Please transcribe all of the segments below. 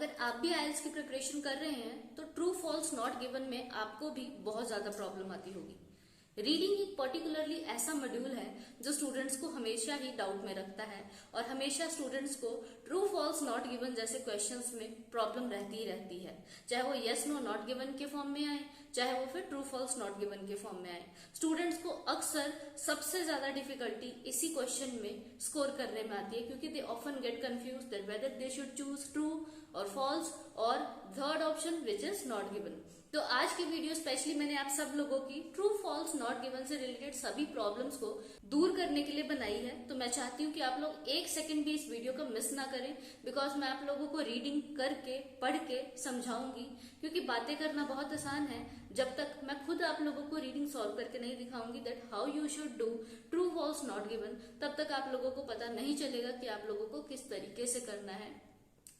अगर आप भी आईएलटीएस की प्रिपरेशन कर रहे हैं तो ट्रू फॉल्स नॉट गिवन में आपको भी बहुत ज्यादा प्रॉब्लम आती होगी। रीडिंग एक पर्टिकुलरली ऐसा मॉड्यूल है जो स्टूडेंट्स को हमेशा ही डाउट में रखता है और हमेशा स्टूडेंट्स को ट्रू फॉल्स नॉट गिवन जैसे क्वेश्चंस में प्रॉब्लम रहती ही रहती है, चाहे वो यस नो नॉट गिवन के फॉर्म में आए, चाहे वो फिर ट्रू फॉल्स नॉट गिवन के फॉर्म में आए। स्टूडेंट्स को अक्सर सबसे ज्यादा डिफिकल्टी इसी क्वेश्चन में स्कोर करने में आती है, क्योंकि they often get confuse that whether they should choose true और फॉल्स और third option which is not given. तो आज की वीडियो स्पेशली मैंने आप सब लोगों की ट्रू फॉल्स नॉट गिवन से रिलेटेड सभी प्रॉब्लम्स को दूर करने के लिए बनाई है। तो मैं चाहती हूँ कि आप लोग एक सेकंड भी इस वीडियो को मिस ना करें, बिकॉज मैं आप लोगों को रीडिंग करके पढ़ के समझाऊंगी, क्योंकि बातें करना बहुत आसान है जब तक मैं खुद आप लोगों को रीडिंग सॉल्व करके नहीं दिखाऊंगी that how you should do true false not given, तब तक आप लोगों को पता नहीं चलेगा कि आप लोगों को किस तरीके से करना है।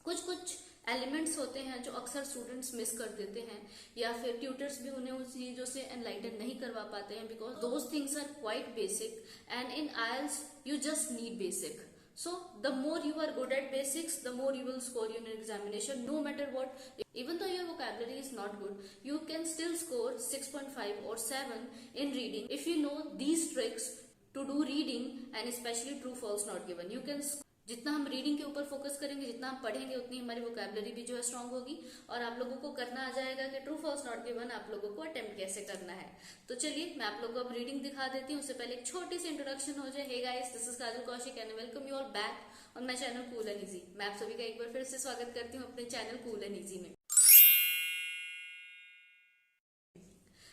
कुछ एलिमेंट्स होते हैं जो अक्सर स्टूडेंट्स मिस कर देते हैं, या फिर ट्यूटर्स भी उन्हें उस चीजों से एनलाइटन नहीं करवा पाते हैं, because those things are quite basic and in IELTS you just need basic. So the more you are good at basics, the more you will score in an examination, no matter what. Even though your vocabulary is not good, you can still score 6.5 or 7 in reading if you know these tricks to do reading, and especially true false not given. You can जितना हम reading के ऊपर focus करेंगे, जितना हम पढ़ेंगे, उतनी हमारी वोकैबुलरी भी जो है स्ट्रांग होगी और आप लोगों को करना आ जाएगा कि ट्रू फॉल्स नॉट गिवन आप लोगों को अटेम्प्ट कैसे करना है। तो चलिए मैं आप लोगों को अब रीडिंग दिखा देती हूँ। उससे पहले एक छोटी सी इंट्रोडक्शन हो जाए। Hey guys, this is Kajal Kaushik and welcome you all back on my channel cool and easy. मैं आप सभी का एक बार फिर से स्वागत करती हूँ अपने चैनल कूल एंड इजी में।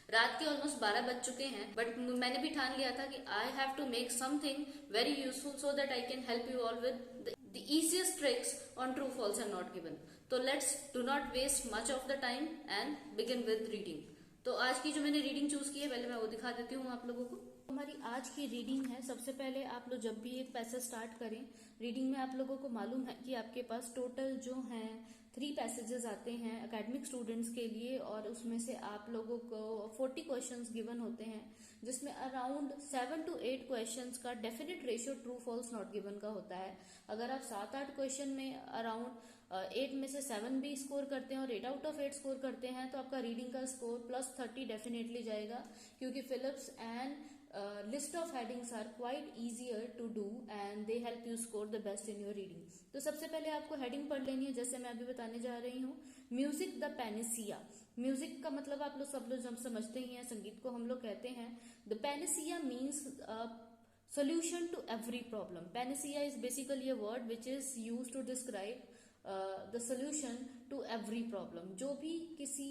रात के ऑलमोस्ट 12 बज चुके हैं, बट मैंने भी ठान लिया था कि I have to make something very useful so that I can help you all with the easiest tricks on true false and not given. तो let's do not waste much of the time and begin with reading. तो आज की जो मैंने reading choose की है, पहले मैं वो दिखा देती हूँ आप लोगों को। हमारी आज की रीडिंग है, सबसे पहले आप लोग जब भी एक पैसेज स्टार्ट करें रीडिंग में, आप लोगों को मालूम है कि आपके पास टोटल जो हैं 3 पैसेजेस आते हैं एकेडमिक स्टूडेंट्स के लिए, और उसमें से आप लोगों को 40 क्वेश्चंस गिवन होते हैं, जिसमें अराउंड 7 to 8 क्वेश्चंस का definite ratio true false not given का होता है। अगर आप 7-8 क्वेश्चन में अराउंड 8 में से 7 भी स्कोर करते हैं और 8 out of 8 स्कोर करते हैं, तो आपका रीडिंग का स्कोर +30 डेफिनेटली जाएगा, क्योंकि fill ups and list of headings are quite easier to do and they help you score the best in your reading. तो सबसे पहले आपको हेडिंग पढ़ लेनी है, जैसे मैं अभी बताने जा रही हूँ। Music the पैनिसिया। म्यूजिक का मतलब आप लोग सब लोग समझते ही हैं, संगीत को हम लोग कहते हैं। The panacea means solution to every problem. Panacea is basically a word which is used to describe the solution to every problem. जो भी किसी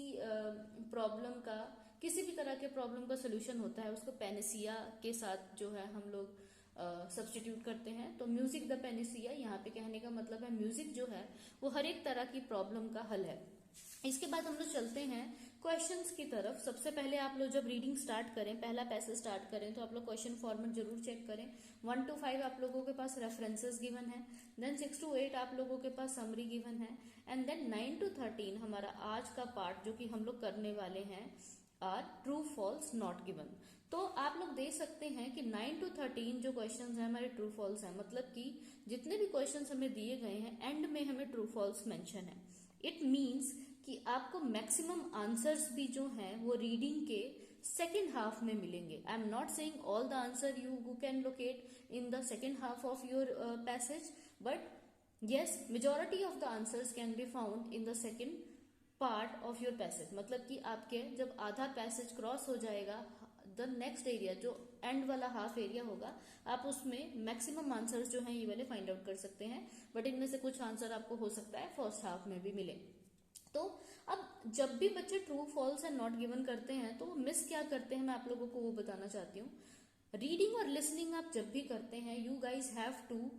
प्रॉब्लम का, किसी भी तरह के प्रॉब्लम का सोल्यूशन होता है, उसको पैनिसिया के साथ जो है हम लोग सब्सटीट्यूट करते हैं। तो म्यूजिक द पैनिसिया, यहाँ पे कहने का मतलब है म्यूजिक जो है वो हर एक तरह की प्रॉब्लम का हल है। इसके बाद हम लोग चलते हैं क्वेश्चंस की तरफ। सबसे पहले आप लोग जब रीडिंग स्टार्ट करें, पहला पैसेज स्टार्ट करें, तो आप लोग क्वेश्चन फॉर्मेट जरूर चेक करें। 1 to 5 आप लोगों के पास रेफरेंसेस गिवन है, देन 6 to 8 आप लोगों के पास समरी गिवन है, एंड देन 9 to 13 हमारा आज का पार्ट जो कि हम लोग करने वाले हैं are true false not given. तो आप लोग देख सकते हैं कि 9 to 13 जो क्वेश्चंस हैं हमारे ट्रू फॉल्स हैं, मतलब कि जितने भी क्वेश्चंस हमें दिए गए हैं एंड में हमें ट्रू फॉल्स मेंशन है। इट मींस कि आपको मैक्सिमम आंसर्स भी जो हैं वो रीडिंग के सेकेंड हाफ में मिलेंगे। I am not saying all the answer you can locate in the second half of your passage, but yes, majority of the answers can be found in the second part of your passage. मतलब कि आपके जब आधा passage cross हो जाएगा, the next area जो and वाला half area होगा, आप उसमें मैक्सिमम आंसर्स जो हैं ये वाले फाइंड आउट कर सकते हैं, बट इनमें से कुछ आंसर आपको हो सकता है फर्स्ट हाफ में भी मिले। तो अब जब भी बच्चे true false and not given करते हैं तो वो मिस क्या करते हैं, मैं आप लोगों को वो बताना चाहती हूँ। रीडिंग और लिसनिंग आप जब भी करते हैं, you guys have to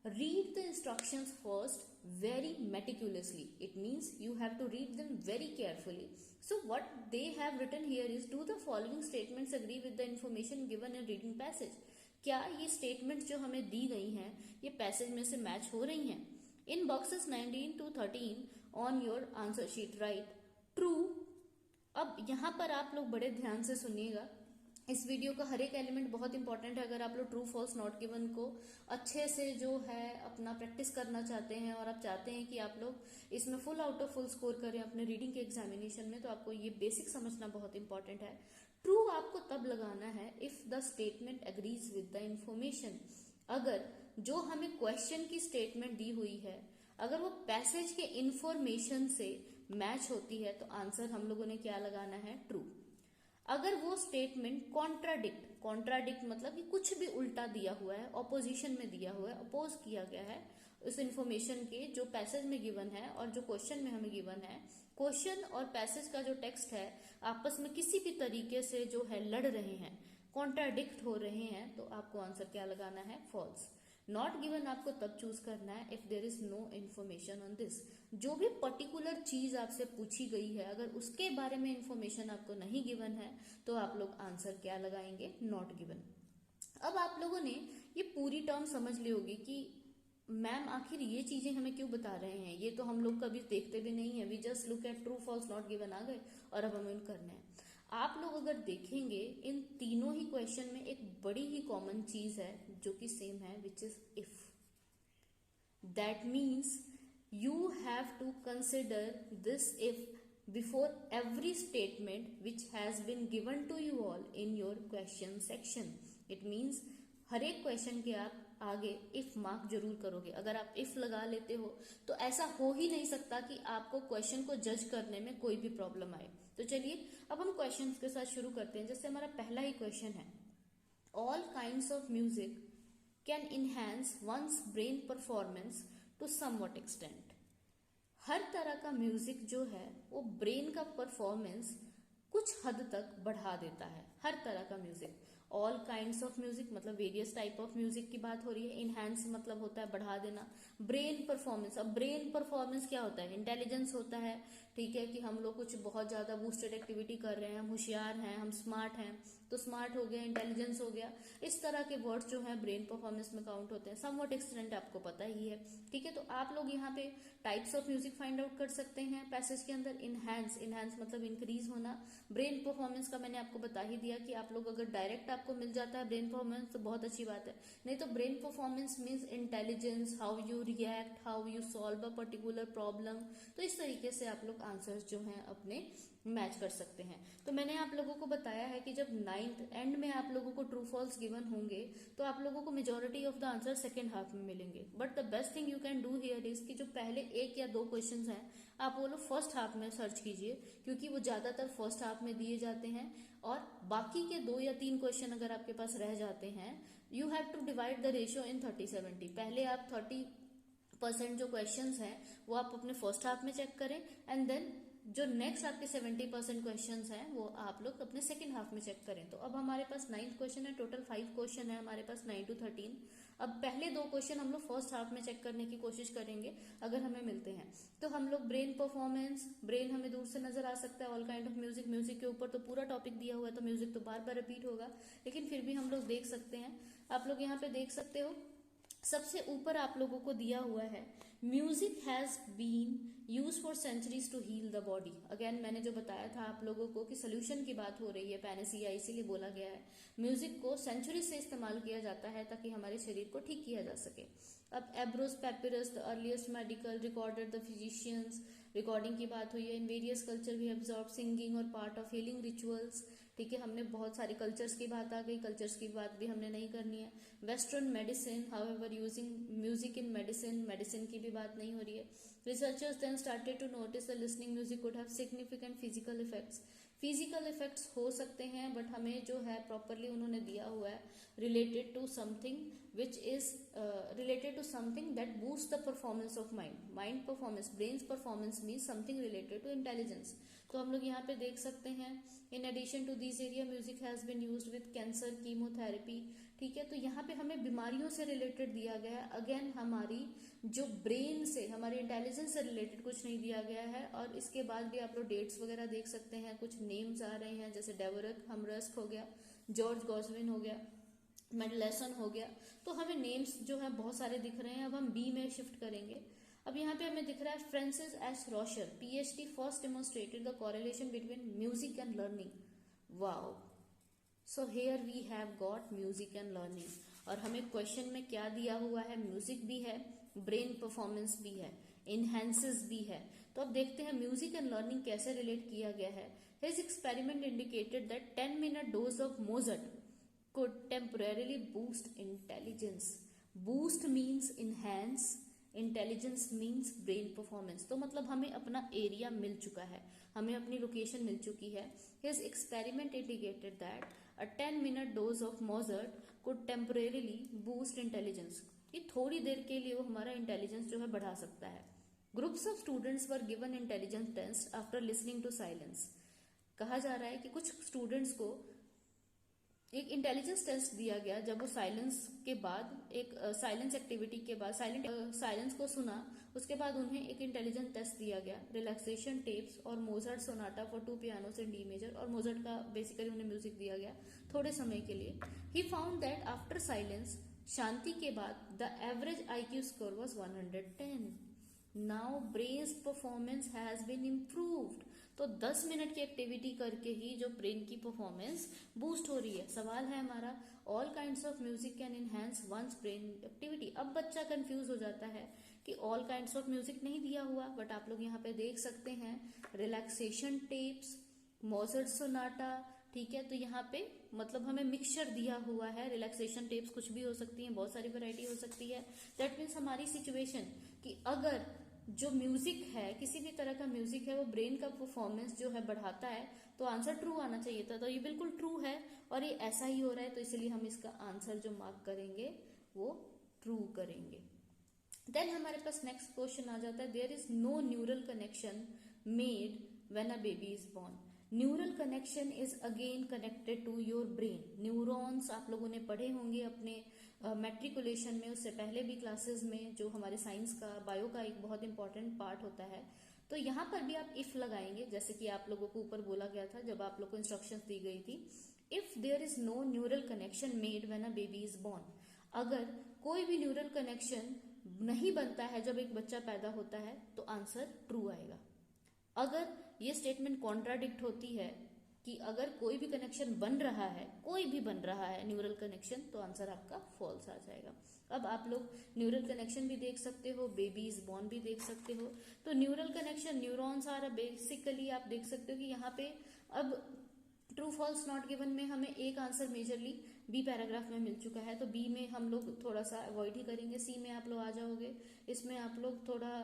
read the instructions first very meticulously. It means you have to read them very carefully. So what they have written here is, do the following statements agree with the information given in reading passage. क्या ये statements जो हमें दी गई हैं ये passage में से match हो रही हैं? In boxes 19 to 13 on your answer sheet write true. अब यहाँ पर आप लोग बड़े ध्यान से सुनिएगा, इस वीडियो का हर एक एलिमेंट बहुत इंपॉर्टेंट है। अगर आप लोग ट्रू फॉल्स नॉट गिवन को अच्छे से जो है अपना प्रैक्टिस करना चाहते हैं और आप चाहते हैं कि आप लोग इसमें full out of full score करें अपने रीडिंग के एग्जामिनेशन में, तो आपको ये बेसिक समझना बहुत इंपॉर्टेंट है। ट्रू आपको तब लगाना है if the statement agrees with the information. अगर जो हमें क्वेश्चन की स्टेटमेंट दी हुई है अगर वो पैसेज के इंफॉर्मेशन से मैच होती है तो आंसर हम लोगों ने क्या लगाना है, ट्रू। अगर वो स्टेटमेंट कॉन्ट्राडिक्ट मतलब कि कुछ भी उल्टा दिया हुआ है, ऑपोजिशन में दिया हुआ है, अपोज किया गया है उस इंफॉर्मेशन के जो पैसेज में गिवन है और जो क्वेश्चन में हमें गिवन है, क्वेश्चन और पैसेज का जो टेक्स्ट है आपस में किसी भी तरीके से जो है लड़ रहे हैं, कॉन्ट्राडिक्ट हो रहे हैं, तो आपको आंसर क्या लगाना है, फॉल्स। नॉट गिवन आपको तब चूज करना है if there is no information on this. जो भी पर्टिकुलर चीज आपसे पूछी गई है अगर उसके बारे में इंफॉर्मेशन आपको नहीं गिवन है तो आप लोग आंसर क्या लगाएंगे, नॉट गिवन। अब आप लोगों ने ये पूरी टर्म समझ ली होगी कि मैम आखिर ये चीजें हमें क्यों बता रहे हैं, ये तो हम लोग कभी देखते भी नहीं है, we just look at true false not given आ गए और अब हमें करना है। आप लोग अगर देखेंगे इन तीनों ही क्वेश्चन में एक बड़ी ही कॉमन चीज है जो कि सेम है, which is if. That means you have to consider this if before every statement which has been given to you all in your question section. It means हर एक क्वेश्चन के आप आगे इफ मार्क जरूर करोगे। अगर आप इफ लगा लेते हो तो ऐसा हो ही नहीं सकता कि आपको क्वेश्चन को जज करने में कोई भी प्रॉब्लम आए। तो चलिए अब हम क्वेश्चंस के साथ शुरू करते हैं। जैसे हमारा पहला ही क्वेश्चन है, all kinds of music can enhance one's brain performance to somewhat extent. हर तरह का म्यूजिक जो है वो ब्रेन का परफॉर्मेंस कुछ हद तक बढ़ा देता है। हर तरह का music, all kinds of music मतलब वेरियस टाइप ऑफ म्यूजिक की बात हो रही है। इनहैंस मतलब होता है बढ़ा देना। ब्रेन परफॉर्मेंस, अब ब्रेन परफॉर्मेंस क्या होता है, इंटेलिजेंस होता है, ठीक है, कि हम लोग कुछ बहुत ज्यादा बूस्टेड एक्टिविटी कर रहे हैं, हम होशियार हैं, हम स्मार्ट हैं, तो स्मार्ट हो गया, इंटेलिजेंस हो गया, इस तरह के वर्ड्स जो है ब्रेन परफॉर्मेंस में काउंट होते हैं। समवट एक्सटेंट आपको पता ही है, ठीक है। तो आप लोग यहाँ पे types of music find out कर सकते हैं पैसेज के अंदर। इनहैंस मतलब इंक्रीज होना। ब्रेन परफॉर्मेंस का मैंने आपको बता ही दिया कि आप लोग अगर डायरेक्ट आपको मिल जाता है ब्रेन परफॉर्मेंस तो बहुत अच्छी बात है, नहीं तो brain performance means intelligence, how you react, how you solve a particular problem. तो इस तरीके से आप लोग आंसर्स जो हैं अपने मैच कर सकते हैं। तो मैंने आप लोगों को बताया है कि जब 9th एंड में आप लोगों को ट्रू फॉल्स गिवन होंगे तो आप लोगों को majority of the answer second half में मिलेंगे। But the best thing you can do here is कि जो पहले एक या दो क्वेश्चंस हैं आप वो लोग फर्स्ट हाफ में सर्च कीजिए, क्योंकि वो ज्यादातर फर्स्ट हाफ में दिए जाते हैं। और बाकी के 2 या 3 क्वेश्चन अगर आपके पास रह जाते हैं, you have to divide the ratio in 30-70। पहले आप 30% जो क्वेश्चंस हैं वो आप अपने फर्स्ट हाफ में चेक करें, एंड देन जो नेक्स्ट आपके 70% क्वेश्चंस हैं वो आप लोग अपने सेकंड हाफ में चेक करें। तो अब हमारे पास 9th क्वेश्चन है, टोटल 5 क्वेश्चन है हमारे पास 9 to 13। अब पहले 2 क्वेश्चन हम लोग फर्स्ट हाफ में चेक करने की कोशिश करेंगे अगर हमें मिलते हैं तो। हम लोग ब्रेन परफॉर्मेंस, ब्रेन हमें दूर से नजर आ सकता है, all kind of music, music के ऊपर तो पूरा टॉपिक दिया हुआ है तो म्यूजिक तो बार बार रिपीट होगा, लेकिन फिर भी हम लोग देख सकते हैं। आप लोग यहाँ पे देख सकते हो सबसे ऊपर आप लोगों को दिया हुआ है, music has been use for centuries to heal the body. Again मैंने जो बताया था आप लोगों को कि सोल्यूशन की बात हो रही है, पैनेसिया, इसीलिए बोला गया है म्यूजिक को सेंचुरी से इस्तेमाल किया जाता है ताकि हमारे शरीर को ठीक किया जा सके। अब Ebers papyrus, the earliest medical recorded the physicians, recording की बात हुई है। In various culture we observe singing और पार्ट ऑफ हीलिंग रिचुअल्स, ठीक है, हमने बहुत सारे कल्चर्स की बात आ गई, कल्चर्स की बात भी हमने नहीं करनी है। Western medicine, however using music in medicine, medicine की भी बात नहीं हो रही है। Researchers then started to notice the listening music could have significant physical effects. Physical effects हो सकते हैं बट हमें जो है प्रॉपरली उन्होंने दिया हुआ है related to something which is related to something that boost the performance of mind. Mind performance, brain performance mean something related to intelligence. तो हम लोग यहाँ पे देख सकते हैं in addition to this area music has been used with cancer, chemotherapy, ठीक है। तो यहाँ पे हमें बीमारियों से रिलेटेड दिया गया है, अगेन हमारी जो ब्रेन से, हमारे इंटेलिजेंस से रिलेटेड कुछ नहीं दिया गया है। और इसके बाद भी आप लोग डेट्स वगैरह देख सकते हैं, कुछ नेम्स आ रहे हैं जैसे डेवरक हमरस्क हो गया, जॉर्ज गॉसविन हो गया, मेडलेसन हो गया। तो हमें नेम्स जो है बहुत सारे दिख रहे हैं। अब हम बी में शिफ्ट करेंगे। अब यहाँ पे हमें दिख रहा है Francis S Rauscher, PhD, first demonstrated the correlation between music and learning. Wow, so here we have got music and learning, और हमें क्वेश्चन में क्या दिया हुआ है, म्यूजिक भी है, ब्रेन परफॉर्मेंस भी है, इनहेंसेस भी है। तो अब देखते हैं म्यूजिक एंड लर्निंग कैसे रिलेट किया गया है। His experiment indicated that 10-minute dose of Mozart could temporarily boost intelligence. Boost means enhance, intelligence means brain performance. तो मतलब हमें अपना एरिया मिल चुका है, हमें अपनी लोकेशन मिल चुकी है। His experiment indicated that a 10-minute dose of Mozart could temporarily boost intelligence. ये थोड़ी देर के लिए वो हमारा इंटेलिजेंस जो है बढ़ा सकता है। Groups of students were given intelligence tests after listening to silence. कहा जा रहा है कि कुछ स्टूडेंट्स को एक इंटेलिजेंस टेस्ट दिया गया जब वो साइलेंस के बाद, एक साइलेंस एक्टिविटी के बाद साइलेंस को सुना, उसके बाद उन्हें एक इंटेलिजेंस टेस्ट दिया गया, रिलैक्सेशन टेप्स और Mozart sonata for 2 pianos in D major, और मोजार्ट का बेसिकली उन्हें म्यूजिक दिया गया थोड़े समय के लिए। He found that after silence, शांति के बाद, the average IQ score was 110। Now brains performance has been improved. तो 10 मिनट की एक्टिविटी करके ही जो ब्रेन की परफॉर्मेंस बूस्ट हो रही है। सवाल है हमारा, all kinds of music can enhance one's brain activity. अब बच्चा कंफ्यूज हो जाता है कि ऑल काइंड्स ऑफ म्यूजिक नहीं दिया हुआ, बट आप लोग यहाँ पे देख सकते हैं रिलैक्सेशन टेप्स, मोजार्ट सोनाटा, ठीक है। तो यहाँ पे मतलब हमें मिक्सचर दिया हुआ है, रिलैक्सेशन टेप्स कुछ भी हो सकती हैं, बहुत सारी वैरायटी हो सकती है। दैट मीन्स हमारी सिचुएशन कि अगर जो म्यूजिक है, किसी भी तरह का म्यूजिक है, वो ब्रेन का परफॉर्मेंस जो है बढ़ाता है, तो आंसर ट्रू आना चाहिए था। तो ये बिल्कुल ट्रू है और ये ऐसा ही हो रहा है, तो इसलिए हम इसका आंसर जो मार्क करेंगे वो ट्रू करेंगे। देन हमारे पास नेक्स्ट क्वेश्चन आ जाता है, there is no neural connection made when a baby is born. Neural connection is again connected to your brain. Neurons आप लोगों ने पढ़े होंगे अपने मैट्रिकुलेशन में, उससे पहले भी क्लासेस में, जो हमारे साइंस का, बायो का एक बहुत इंपॉर्टेंट पार्ट होता है। तो यहाँ पर भी आप इफ लगाएंगे, जैसे कि आप लोगों को ऊपर बोला गया था जब आप लोग को इंस्ट्रक्शंस दी गई थी, if there is no neural connection made when a baby is born. अगर कोई भी न्यूरल कनेक्शन नहीं बनता है जब एक बच्चा पैदा होता है, तो आंसर ट्रू आएगा। अगर ये स्टेटमेंट कॉन्ट्राडिक्ट होती है कि अगर कोई भी कनेक्शन बन रहा है, कोई भी बन रहा है न्यूरल कनेक्शन, तो आंसर आपका फॉल्स आ जाएगा। अब आप लोग न्यूरल कनेक्शन भी देख सकते हो, बेबी इज बोर्न भी देख सकते हो। तो neural connection, neurons are basically आप देख सकते हो कि यहाँ पे अब ट्रू फॉल्स नॉट गिवन में हमें एक आंसर मेजरली बी पैराग्राफ में मिल चुका है, तो बी में हम लोग थोड़ा सा अवॉइड ही करेंगे। सी में आप लोग आ जाओगे, इसमें आप लोग थोड़ा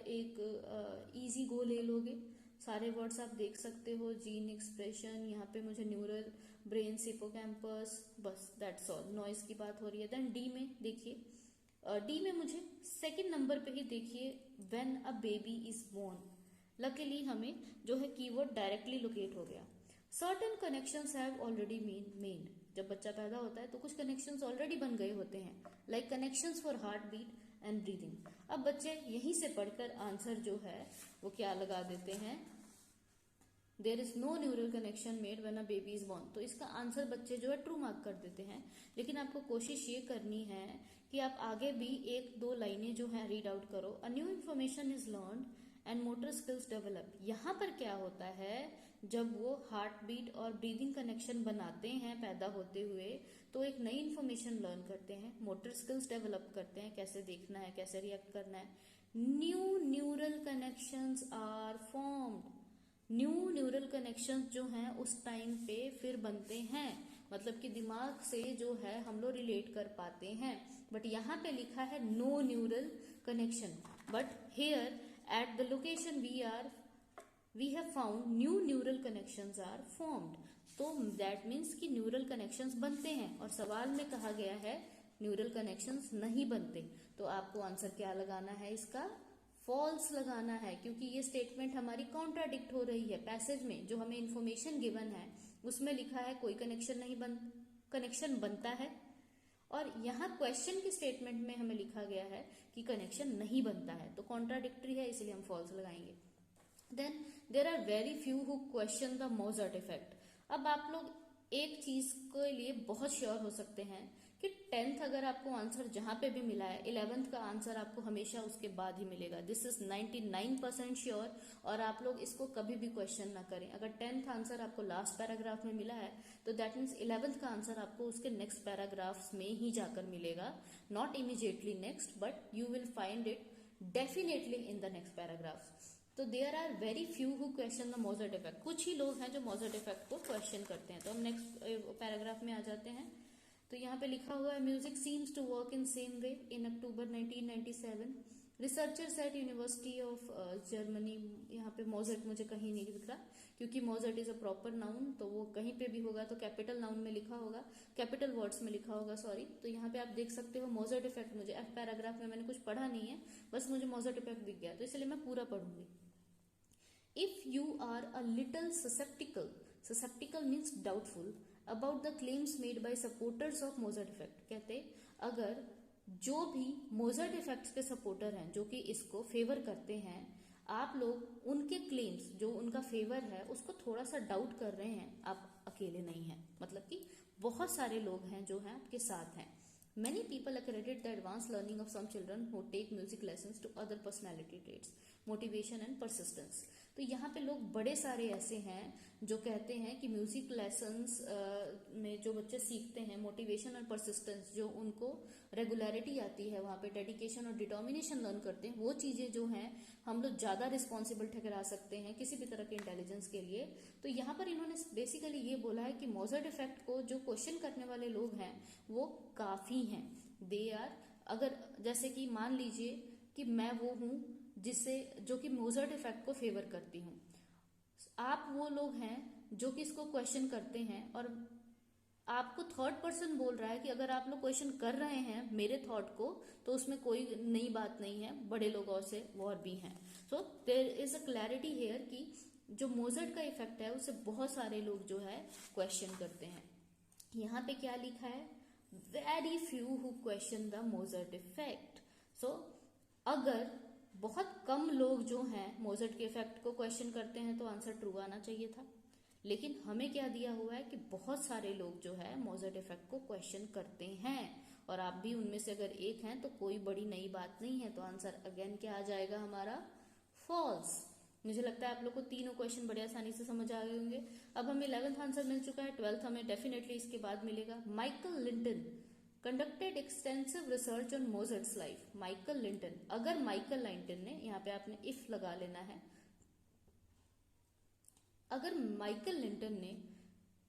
एक इजी गो ले लोगे। सारे वर्ड्स आप देख सकते हो, जीन एक्सप्रेशन, यहाँ पे मुझे न्यूरल, ब्रेन, हिप्पोकैम्पस, बस दैट्स ऑल। नॉइज की बात हो रही है। देन डी में देखिए, डी में मुझे सेकंड नंबर पे ही देखिए, when a baby is born. Luckily हमें जो है कीवर्ड डायरेक्टली लोकेट हो गया। Certain connections have already been made. जब बच्चा पैदा होता है तो कुछ कनेक्शंस ऑलरेडी बन गए होते हैं, like connections for heart beat and breathing. अब बच्चे यहीं से पढ़कर आंसर जो है वो क्या लगा देते हैं, there is no neural connection made when a baby is born. तो इसका आंसर बच्चे जो है ट्रू मार्क कर देते हैं। लेकिन आपको कोशिश ये करनी है कि आप आगे भी 1-2 लाइनें जो है रीड आउट करो। A new information is learned and motor skills develop. यहाँ पर क्या होता है, जब वो हार्ट बीट और ब्रीदिंग कनेक्शन बनाते हैं पैदा होते हुए, तो एक नई इन्फॉर्मेशन लर्न करते हैं, मोटर स्किल्स डेवलप करते हैं, कैसे देखना है, कैसे रिएक्ट करना है। New neural connections are formed. New neural connections जो हैं उस टाइम पे फिर बनते हैं, मतलब कि दिमाग से जो है हम लोग रिलेट कर पाते हैं। बट यहाँ पे लिखा है no neural connection, but here at the location we have found new neural connections are formed. तो दैट मीन्स कि न्यूरल कनेक्शंस बनते हैं, और सवाल में कहा गया है न्यूरल कनेक्शंस नहीं बनते। तो आपको आंसर क्या लगाना है, इसका फॉल्स लगाना है, क्योंकि ये स्टेटमेंट हमारी कॉन्ट्राडिक्ट हो रही है। पैसेज में जो हमें इंफॉर्मेशन गिवन है उसमें लिखा है कोई कनेक्शन बनता है, और यहाँ क्वेश्चन के स्टेटमेंट में हमें लिखा गया है कि कनेक्शन नहीं बनता है, तो कॉन्ट्राडिक्टरी है, इसलिए हम फॉल्स लगाएंगे। Then there are very few who question the Mozart effect. अब आप लोग एक चीज के लिए बहुत श्योर हो सकते हैं कि 10th अगर आपको आंसर जहां पे भी मिला है, 11th का आंसर आपको हमेशा उसके बाद ही मिलेगा। This is 99% sure. और आप लोग इसको कभी भी क्वेश्चन ना करें। अगर 10th आंसर आपको लास्ट पैराग्राफ में मिला है तो दैट मीन्स 11th का आंसर आपको उसके नेक्स्ट पैराग्राफ्स में ही जाकर मिलेगा, not immediately next, but you will find it definitely in the next paragraph. तो there are very few who question the Mozart effect. कुछ ही लोग हैं जो मोजर्ट इफेक्ट को क्वेश्चन करते हैं। तो हम नेक्स्ट पैराग्राफ में आ जाते हैं। तो यहाँ पे लिखा हुआ है music seems to work in same way in October 1997 researchers at university of Germany. यहाँ पे मोजर्ट मुझे कहीं नहीं दिख रहा, क्योंकि Mozart is a proper noun, तो वो कहीं पे भी होगा तो कैपिटल नाउन में लिखा होगा, कैपिटल वर्ड्स में लिखा होगा, सॉरी। तो यहाँ पे आप देख सकते हो मोजर्ट इफेक्ट। मुझे पैराग्राफ में मैंने कुछ पढ़ा नहीं है, बस मुझे मोजर्ट इफेक्ट दिख गया, तो इसलिए मैं पूरा पढ़ूंगी। If you are a little susceptible means doubtful about the claims made by supporters of Mozart effect, कहते अगर जो भी मोजर्ट इफेक्ट के सपोर्टर हैं, जो कि इसको फेवर करते हैं, आप लोग उनके क्लेम्स, जो उनका फेवर है, उसको थोड़ा सा डाउट कर रहे हैं, आप अकेले नहीं हैं। मतलब कि बहुत सारे लोग हैं जो हैं आपके साथ हैं। Many people accredit the advanced learning of some children who take music lessons to other personality traits, motivation and persistence. तो यहाँ पे लोग बड़े सारे ऐसे हैं जो कहते हैं कि म्यूजिक लेसन्स में जो बच्चे सीखते हैं, मोटिवेशन और परसिस्टेंस, जो उनको रेगुलरिटी आती है, वहाँ पे डेडिकेशन और डिटर्मिनेशन लर्न करते हैं, वो चीजें जो हैं हम लोग ज्यादा रिस्पॉन्सिबल ठहरा सकते हैं किसी भी तरह के इंटेलिजेंस के लिए। तो यहाँ पर इन्होंने बेसिकली ये बोला है कि मोजर्ट इफेक्ट को जो क्वेश्चन करने वाले लोग हैं वो काफी हैं। दे आर, अगर जैसे कि मान लीजिए कि मैं वो हूं जिसे, जो कि मोजर्ट इफेक्ट को फेवर करती हूं, आप वो लोग हैं जो कि इसको क्वेश्चन करते हैं, और आपको थर्ड पर्सन बोल रहा है कि अगर आप लोग क्वेश्चन कर रहे हैं मेरे थॉट को तो उसमें कोई नई बात नहीं है, बड़े लोगों से और भी हैं। So there is a clarity here कि जो मोजर्ट का इफेक्ट है उसे बहुत सारे लोग जो है क्वेश्चन करते हैं। यहाँ पे क्या लिखा है, very few who question the Mozart effect. So अगर बहुत कम लोग जो हैं मोजर्ट के इफेक्ट को क्वेश्चन करते हैं तो आंसर ट्रू आना चाहिए था, लेकिन हमें क्या दिया हुआ है कि बहुत सारे लोग जो है मोजर्ट इफेक्ट को क्वेश्चन करते हैं, और आप भी उनमें से अगर एक हैं तो कोई बड़ी नई बात नहीं है। तो आंसर अगेन क्या आ जाएगा हमारा, फॉल्स। मुझे लगता है आप लोग को तीनों क्वेश्चन बड़े आसानी से समझ आ गए होंगे। अब हमें 11th आंसर मिल चुका है, 12th हमें डेफिनेटली इसके बाद मिलेगा। Michael Linton conducted extensive research on Mozart's life. Michael Linton, अगर माइकल लिंटन ने, यहाँ पे आपने इफ लगा लेना है, अगर माइकल लिंटन ने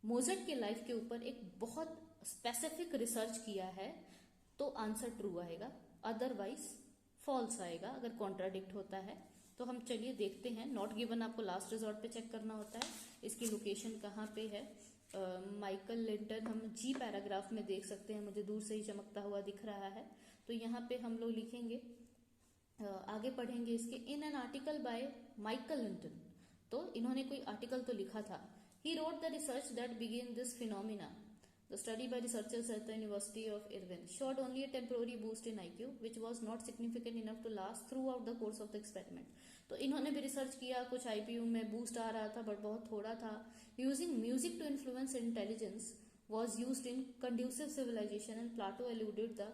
मोजर्ट के लाइफ के ऊपर एक बहुत स्पेसिफिक रिसर्च किया है तो आंसर ट्रू आएगा, अदरवाइज फॉल्स आएगा अगर कॉन्ट्राडिक्ट होता है। तो हम चलिए देखते हैं। नॉट गिवन आपको लास्ट रिजॉर्ट पे चेक करना होता है, इसकी लोकेशन कहाँ पे है। माइकल लिंटन हम जी पैराग्राफ में देख सकते हैं, मुझे दूर से ही चमकता हुआ दिख रहा है। तो यहाँ पे हम लोग लिखेंगे, आगे पढ़ेंगे इसके, in an article by Michael Linton. तो इन्होंने कोई आर्टिकल तो लिखा था। He wrote the research that begin this phenomena. The study by researchers at the University of Irvine showed only a temporary boost in IQ, which was not significant enough to last throughout the course of the experiment. तो इन्होंने भी research किया, कुछ IQ में boost आ रहा था but बहुत थोड़ा था। Using music to influence intelligence was used in conducive civilization and Plato alluded the,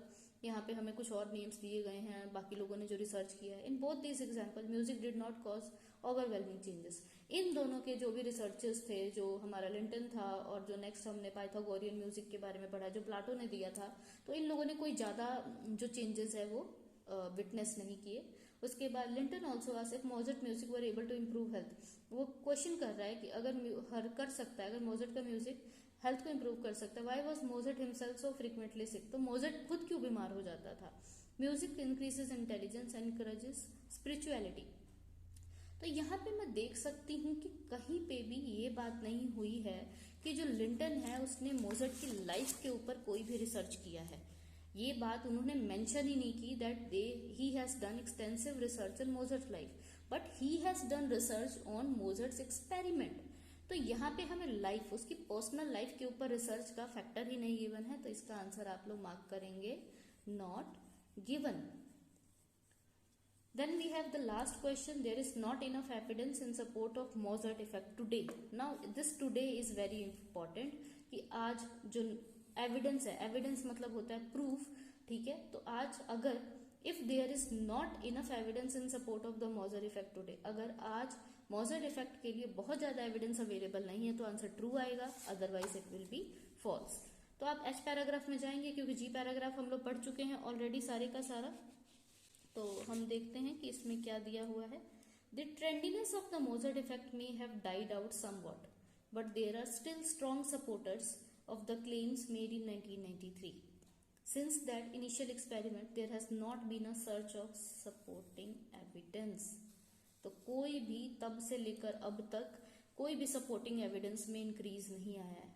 यहाँ पे हमें कुछ और नेम्स दिए गए हैं बाकी लोगों ने जो रिसर्च किया है। In both this example music did not cause overwhelming changes. इन दोनों के जो भी रिसर्चर्स थे, जो हमारा लिंटन था और जो नेक्स्ट हमने पाइथागोरियन म्यूजिक के बारे में पढ़ा जो प्लाटो ने दिया था, तो इन लोगों ने कोई ज्यादा जो चेंजेस है वो विटनेस नहीं किए। उसके बाद Linton also asked if Mozart music were able to improve health. वो क्वेश्चन कर रहा है कि अगर हर कर सकता है, अगर मोजर्ट का म्यूजिक हेल्थ को इम्प्रूव कर सकता है, why was Mozart himself so frequently sick. तो मोजर्ट खुद क्यों बीमार हो जाता था। Music increases intelligence and encourages spirituality. तो यहाँ पे मैं देख सकती हूँ कि कहीं पे भी ये बात नहीं हुई है कि जो लिंटन है उसने मोजर्ट की लाइफ के ऊपर कोई भी रिसर्च किया है। ये बात उन्होंने मेंशन ही नहीं की that he has done extensive research on Mozart life, but he has done research on Mozart's experiment. तो यहाँ पे हमें लाइफ, उसकी पर्सनल लाइफ के ऊपर रिसर्च का फैक्टर ही नहीं गिवन है, तो इसका आंसर आप लोग मार्क करेंगे not given. Then we have the last question. There is not enough evidence in support of Mozart effect today. Now this today is very important कि आज जो एविडेंस है, एविडेंस मतलब होता है प्रूफ, ठीक है। तो आज अगर if there is not enough evidence in support of the Mozart effect today, अगर आज मोजर इफेक्ट के लिए बहुत ज्यादा एविडेंस अवेलेबल नहीं है तो आंसर ट्रू आएगा, otherwise it will be false. तो आप एच पैराग्राफ में जाएंगे क्योंकि जी पैराग्राफ हम लोग पढ़ चुके हैं ऑलरेडी सारे का सारा। तो हम देखते हैं कि इसमें क्या दिया हुआ है। The trendiness of the Mozart effect may have died out somewhat, but there are still strong supporters of the claims made in 1993. Since that initial experiment, there has not been a search of supporting evidence. तो कोई भी तब से लेकर अब तक कोई भी सपोर्टिंग एविडेंस में इंक्रीज नहीं आया है।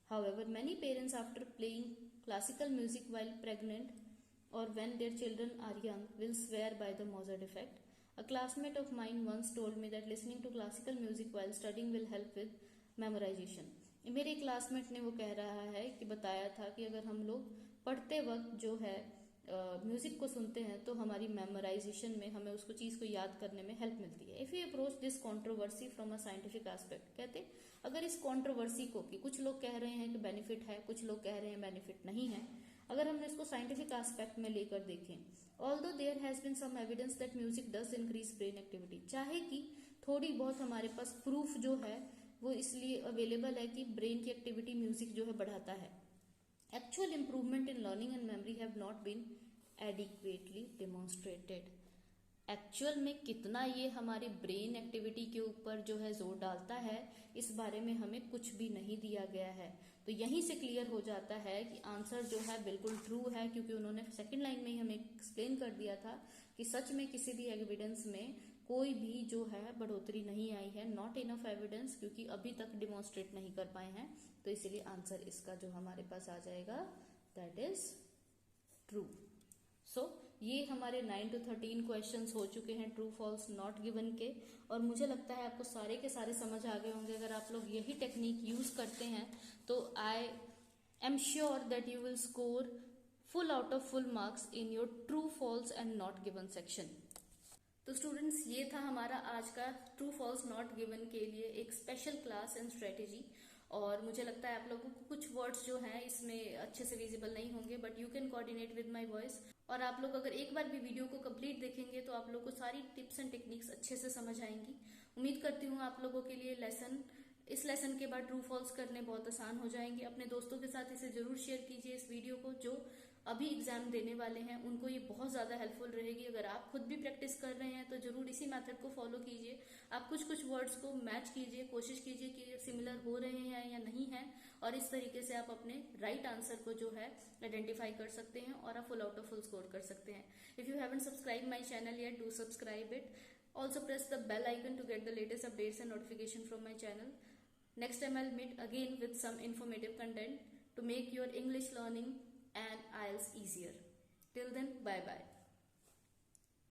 However, many parents after playing classical music while pregnant or when their children are young will swear by the Mozart effect. A classmate of mine once told me that listening to classical music while studying will help with memorization. मेरे classmate ने वो कह रहा है कि बताया था कि अगर हम लोग पढ़ते वक्त जो है म्यूजिक को सुनते हैं तो हमारी मेमोराइजेशन में हमें उसको चीज को याद करने में हेल्प मिलती है। If you approach this controversy from a scientific aspect, कहते अगर इस कंट्रोवर्सी को कि कुछ लोग कह रहे हैं कि बेनिफिट है, कुछ लोग कह रहे हैं बेनिफिट नहीं है, अगर हम इसको साइंटिफिक एस्पेक्ट में लेकर देखें, although there has been some evidence that music does increase brain activity, चाहे कि थोड़ी बहुत हमारे पास प्रूफ जो है वो इसलिए अवेलेबल है कि ब्रेन की एक्टिविटी म्यूजिक जो है बढ़ाता है। Actual improvement in learning and memory have not been adequately demonstrated. Actual में कितना ये हमारी ब्रेन एक्टिविटी के ऊपर जो है जोर डालता है, इस बारे में हमें कुछ भी नहीं दिया गया है। तो यहीं से क्लियर हो जाता है कि आंसर जो है बिल्कुल ट्रू है, क्योंकि उन्होंने सेकंड लाइन में ही हमें एक्सप्लेन कर दिया था कि सच में किसी भी एविडेंस में कोई भी जो है बढ़ोतरी नहीं आई है, नॉट इनफ एविडेंस, क्योंकि अभी तक डिमॉन्स्ट्रेट नहीं कर पाए हैं। तो इसीलिए आंसर इसका जो हमारे पास आ जाएगा दैट इज ट्रू। सो ये हमारे 9 to 13 क्वेश्चंस हो चुके हैं ट्रू फॉल्स नॉट गिवन के, और मुझे लगता है आपको सारे के सारे समझ आ गए होंगे। अगर आप लोग यही टेक्निक यूज करते हैं तो I am sure that you will score full out of full marks in your true false and not given section. तो स्टूडेंट्स, ये था हमारा आज का ट्रू फॉल्स नॉट गिवन के लिए एक स्पेशल क्लास एंड स्ट्रेटेजी। और मुझे लगता है आप लोगों को कुछ वर्ड्स जो हैं इसमें अच्छे से विजिबल नहीं होंगे, but you can coordinate with my voice. और आप लोग अगर एक बार भी वीडियो को कंप्लीट देखेंगे तो आप लोग को सारी टिप्स एंड टेक्निक्स अच्छे से समझ आएंगी। उम्मीद करती हूँ आप लोगों के लिए इस लेसन के बाद ट्रू फॉल्स करने बहुत आसान हो जाएंगे। अपने दोस्तों के साथ इसे जरूर शेयर कीजिए इस वीडियो को, जो अभी एग्जाम देने वाले हैं उनको ये बहुत ज्यादा हेल्पफुल रहेगी। अगर आप खुद भी प्रैक्टिस कर रहे हैं तो जरूर इसी मेथड को फॉलो कीजिए। आप कुछ कुछ वर्ड्स को मैच कीजिए, कोशिश कीजिए कि सिमिलर हो रहे हैं या नहीं है, और इस तरीके से आप अपने राइट आंसर को जो है आइडेंटिफाई कर सकते हैं और आप full out of full score कर सकते हैं। If you haven't subscribe my channel yet, do subscribe it. Also press the bell icon to get the latest updates and notification from my channel. Next time I'll meet again with some informative content to make your English learning and IELTS easier. Till then, bye bye.